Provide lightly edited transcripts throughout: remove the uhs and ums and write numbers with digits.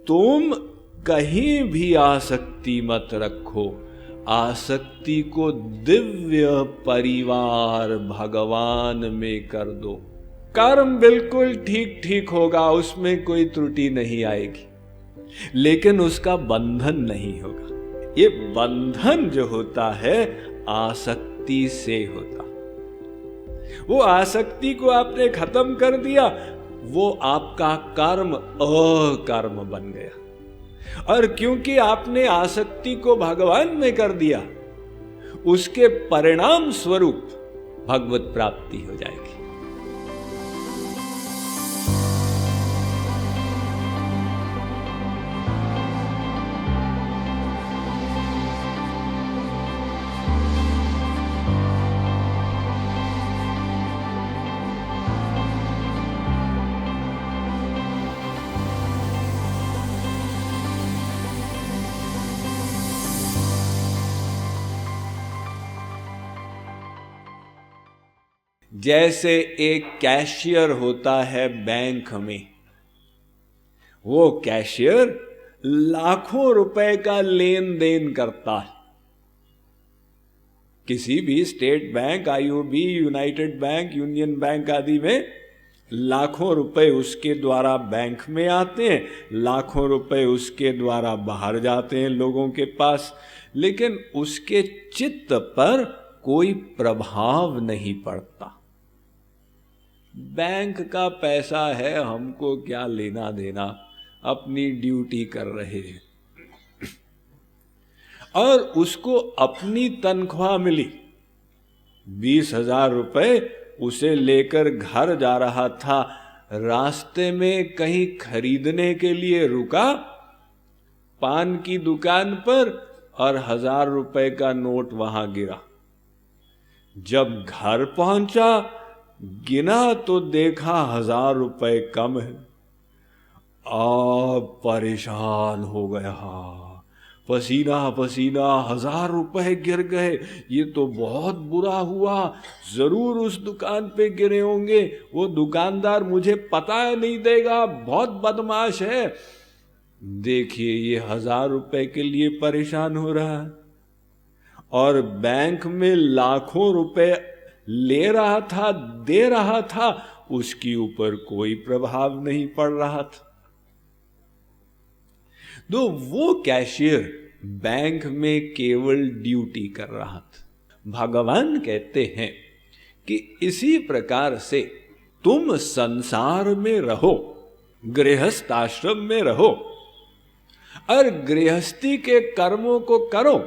तुम कहीं भी आसक्ति मत रखो, आसक्ति को दिव्य परिवार भगवान में कर दो। कर्म बिल्कुल ठीक ठीक होगा, उसमें कोई त्रुटि नहीं आएगी, लेकिन उसका बंधन नहीं होगा। ये बंधन जो होता है आसक्ति से होता। वो आसक्ति को आपने खत्म कर दिया, वो आपका कर्म अकर्म बन गया। और क्योंकि आपने आसक्ति को भगवान में कर दिया, उसके परिणाम स्वरूप भगवत प्राप्ति हो जाएगी। जैसे एक कैशियर होता है बैंक में, वो कैशियर लाखों रुपए का लेन देन करता है। किसी भी state bank, IOB, United bank, union bank आदि में लाखों रुपए उसके द्वारा बैंक में आते हैं, लाखों रुपए उसके द्वारा बाहर जाते हैं लोगों के पास, लेकिन उसके चित्त पर कोई प्रभाव नहीं पड़ता। बैंक का पैसा है, हमको क्या लेना देना, अपनी ड्यूटी कर रहे हैं। और उसको अपनी तनख्वाह मिली, 20,000 रुपए उसे लेकर घर जा रहा था, रास्ते में कहीं खरीदने के लिए रुका, पान की दुकान पर, और 1,000 रुपए का नोट वहां गिरा। जब घर पहुंचा, गिना तो देखा 1,000 रुपए कम है। परेशान हो गया, पसीना पसीना, 1,000 रुपए गिर गए, ये तो बहुत बुरा हुआ, जरूर उस दुकान पे गिरे होंगे, वो दुकानदार मुझे पता नहीं देगा, बहुत बदमाश है। देखिए ये 1,000 रुपए के लिए परेशान हो रहा है, और बैंक में लाखों रुपए ले रहा था, दे रहा था, उसके ऊपर कोई प्रभाव नहीं पड़ रहा था। तो वो कैशियर बैंक में केवल ड्यूटी कर रहा था। भगवान कहते हैं कि इसी प्रकार से तुम संसार में रहो, गृहस्थ आश्रम में रहो, और गृहस्थी के कर्मों को करो,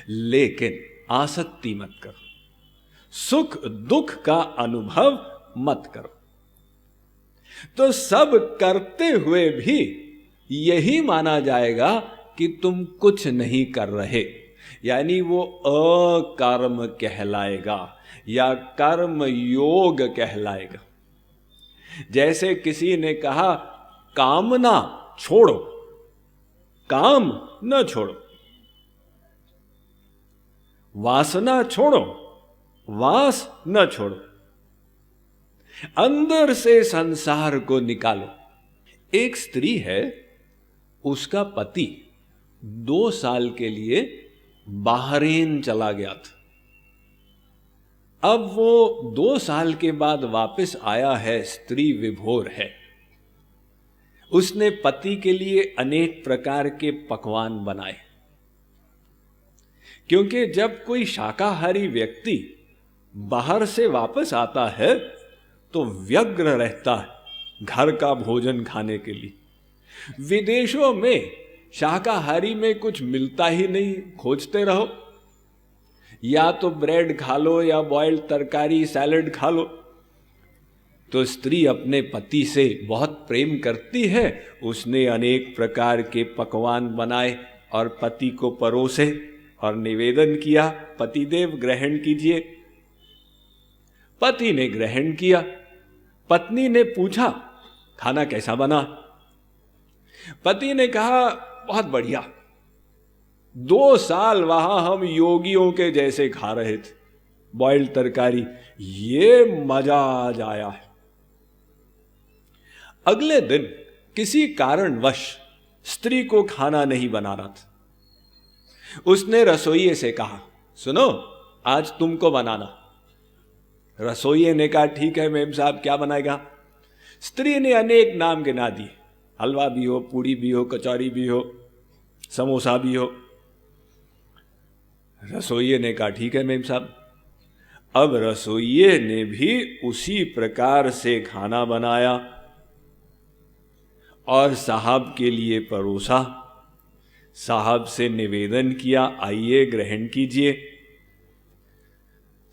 लेकिन आसक्ति मत करो, सुख दुख का अनुभव मत करो। तो सब करते हुए भी यही माना जाएगा कि तुम कुछ नहीं कर रहे, यानी वो अकर्म कहलाएगा या कर्म योग कहलाएगा। जैसे किसी ने कहा कामना छोड़ो, काम न छोड़ो, वासना छोड़ो, वास न छोड़ो, अंदर से संसार को निकालो। एक स्त्री है, उसका पति 2 साल के लिए बहरीन चला गया था। अब वो 2 साल के बाद वापस आया है, स्त्री विभोर है। उसने पति के लिए अनेक प्रकार के पकवान बनाए, क्योंकि जब कोई शाकाहारी व्यक्ति बाहर से वापस आता है तो व्यग्र रहता है घर का भोजन खाने के लिए। विदेशों में शाकाहारी में कुछ मिलता ही नहीं, खोजते रहो, या तो ब्रेड खा लो या बॉइल्ड तरकारी सैलड खा लो। तो स्त्री अपने पति से बहुत प्रेम करती है, उसने अनेक प्रकार के पकवान बनाए और पति को परोसे और निवेदन किया, पतिदेव ग्रहण कीजिए। पति ने ग्रहण किया। पत्नी ने पूछा खाना कैसा बना? पति ने कहा बहुत बढ़िया, 2 साल वहां हम योगियों के जैसे खा रहे थे बॉइल्ड तरकारी, ये मजा आ जाया है। अगले दिन किसी कारणवश स्त्री को खाना नहीं बनाना था। उसने रसोइये से कहा, सुनो आज तुमको बनाना। रसोइये ने कहा, ठीक है मेम साहब, क्या बनाएगा? स्त्री ने अनेक नाम गिना दिए, हलवा भी हो, पूड़ी भी हो, कचौरी भी हो, समोसा भी हो। रसोइये ने कहा, ठीक है मेम साहब। अब रसोइये ने भी उसी प्रकार से खाना बनाया और साहब के लिए परोसा। साहब से निवेदन किया, आइए ग्रहण कीजिए।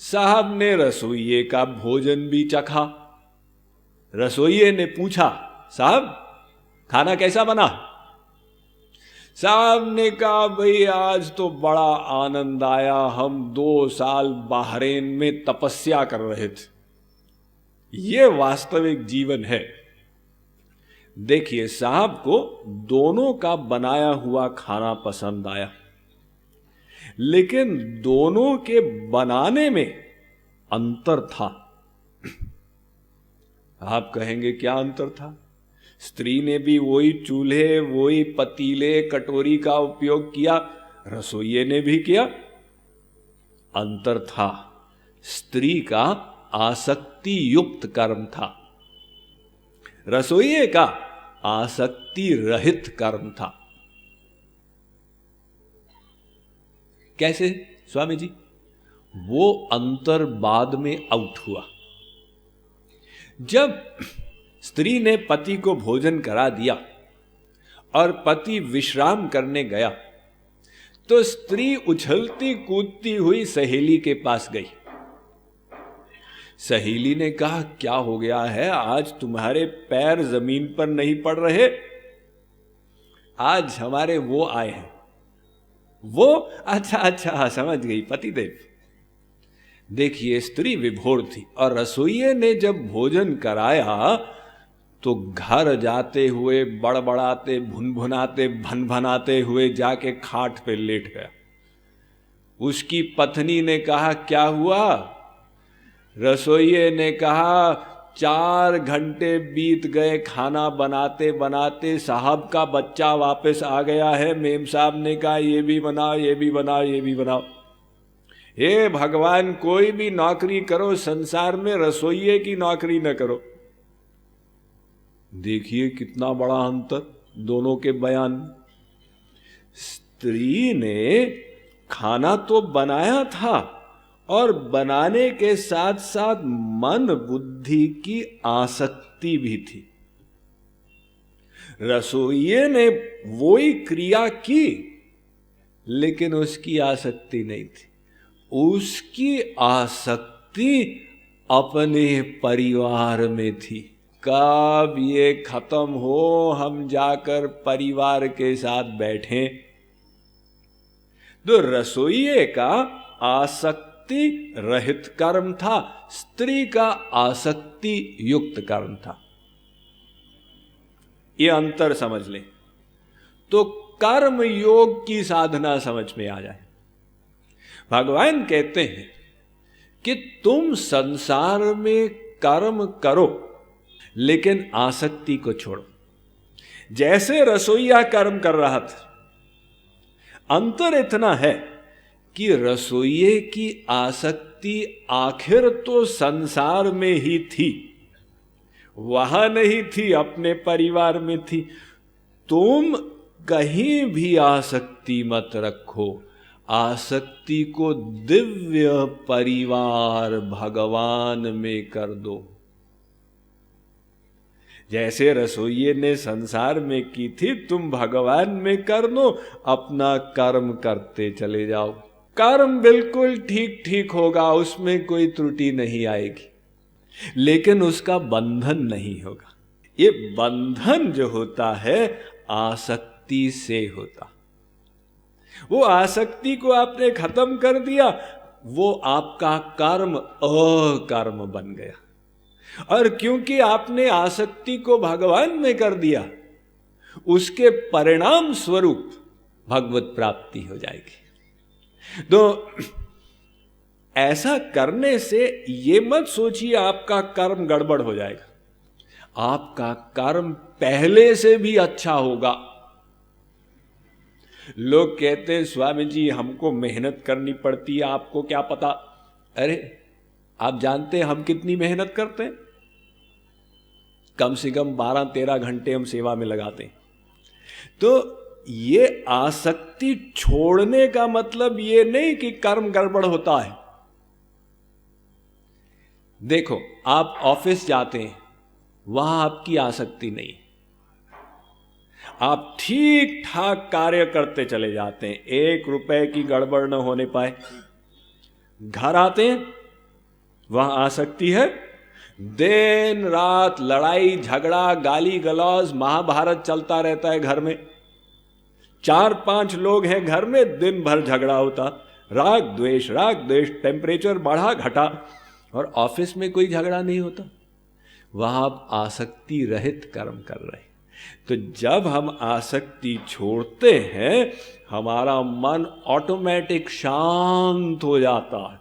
साहब ने रसोइये का भोजन भी चखा। रसोइये ने पूछा, साहब खाना कैसा बना? साहब ने कहा, भाई आज तो बड़ा आनंद आया, हम 2 साल बहरीन में तपस्या कर रहे थे। ये वास्तविक जीवन है। देखिए, साहब को दोनों का बनाया हुआ खाना पसंद आया, लेकिन दोनों के बनाने में अंतर था। आप कहेंगे क्या अंतर था? स्त्री ने भी वही चूल्हे, वही पतीले, कटोरी का उपयोग किया, रसोइये ने भी किया। अंतर था, स्त्री का आसक्ति युक्त कर्म था, रसोइये का आसक्ति रहित कर्म था। कैसे स्वामी जी? वो अंतर बाद में आउट हुआ। जब स्त्री ने पति को भोजन करा दिया और पति विश्राम करने गया, तो स्त्री उछलती कूदती हुई सहेली के पास गई। सहेली ने कहा, क्या हो गया है, आज तुम्हारे पैर जमीन पर नहीं पड़ रहे? आज हमारे वो आए हैं। वो? अच्छा, समझ गई, पतिदेव। देखिए, स्त्री विभोर थी और रसोइये ने जब भोजन कराया तो घर जाते हुए, बड़बड़ाते, भुनभुनाते, भनभनाते हुए जाके खाट पे लेट गया। उसकी पत्नी ने कहा, क्या हुआ? रसोइये ने कहा, 4 घंटे बीत गए खाना बनाते बनाते, साहब का बच्चा वापस आ गया है। मेम साहब ने कहा, ये भी बनाओ, ये भी बनाओ, ये भी बनाओ। हे भगवान, कोई भी नौकरी करो संसार में, रसोइये की नौकरी न करो। देखिए कितना बड़ा अंतर दोनों के बयान। स्त्री ने खाना तो बनाया था और बनाने के साथ साथ मन बुद्धि की आसक्ति भी थी। रसोइये ने वही क्रिया की, लेकिन उसकी आसक्ति नहीं थी। उसकी आसक्ति अपने परिवार में थी। कब ये खत्म हो, हम जाकर परिवार के साथ बैठें। तो रसोइये का आसक्ति रहित कर्म था, स्त्री का आसक्ति युक्त कर्म था। ये अंतर समझ लें तो कर्म योग की साधना समझ में आ जाए। भगवान कहते हैं कि तुम संसार में कर्म करो, लेकिन आसक्ति को छोड़ो। जैसे रसोइया कर्म कर रहा था, अंतर इतना है कि रसोइये की आसक्ति आखिर तो संसार में ही थी, वहां नहीं थी, अपने परिवार में थी। तुम कहीं भी आसक्ति मत रखो, आसक्ति को दिव्य परिवार भगवान में कर दो। जैसे रसोइये ने संसार में की थी, तुम भगवान में कर दो, अपना कर्म करते चले जाओ। कर्म बिल्कुल ठीक ठीक होगा, उसमें कोई त्रुटि नहीं आएगी, लेकिन उसका बंधन नहीं होगा। ये बंधन जो होता है आसक्ति से होता। वो आसक्ति को आपने खत्म कर दिया, वो आपका कर्म अकर्म बन गया। और क्योंकि आपने आसक्ति को भगवान में कर दिया, उसके परिणाम स्वरूप भगवत प्राप्ति हो जाएगी। तो ऐसा करने से ये मत सोचिए आपका कर्म गड़बड़ हो जाएगा। आपका कर्म पहले से भी अच्छा होगा। लोग कहते हैं स्वामी जी हमको मेहनत करनी पड़ती है, आपको क्या पता। अरे आप जानते हैं हम कितनी मेहनत करते हैं? कम से कम 12-13 घंटे हम सेवा में लगाते हैं। तो ये आसक्ति छोड़ने का मतलब ये नहीं कि कर्म गड़बड़ होता है। देखो आप ऑफिस जाते हैं, वहां आपकी आसक्ति नहीं, आप ठीक ठाक कार्य करते चले जाते हैं, 1 रुपए की गड़बड़ न होने पाए। घर आते हैं, वहां आसक्ति है, दिन रात लड़ाई झगड़ा गाली गलौज महाभारत चलता रहता है घर में। 4-5 लोग हैं घर में, दिन भर झगड़ा होता, राग द्वेष, टेम्परेचर बढ़ा घटा, और ऑफिस में कोई झगड़ा नहीं होता। वहां आप आसक्ति रहित कर्म कर रहे हैं। तो जब हम आसक्ति छोड़ते हैं, हमारा मन ऑटोमेटिक शांत हो जाता है,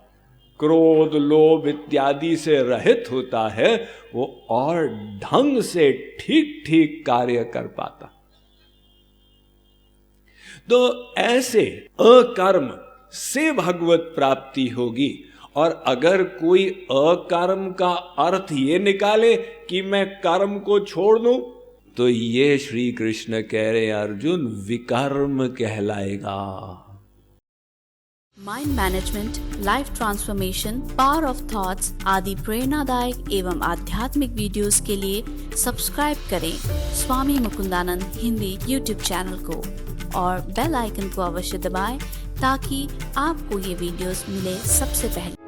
क्रोध लोभ इत्यादि से रहित होता है, वो और ढंग से ठीक ठीक कार्य कर पाता। तो ऐसे अकर्म से भगवत प्राप्ति होगी। और अगर कोई अकर्म का अर्थ ये निकाले कि मैं कर्म को छोड़ दूं, तो ये श्री कृष्ण कह रहे अर्जुन विकर्म कहलाएगा। Mind management, life transformation, power of thoughts आदि प्रेरणादायक एवं आध्यात्मिक वीडियोस के लिए सब्सक्राइब करें स्वामी मुकुंदानंद हिंदी यूट्यूब चैनल को और बेल आइकन को अवश्य दबाएं ताकि आपको ये वीडियोस मिले सबसे पहले।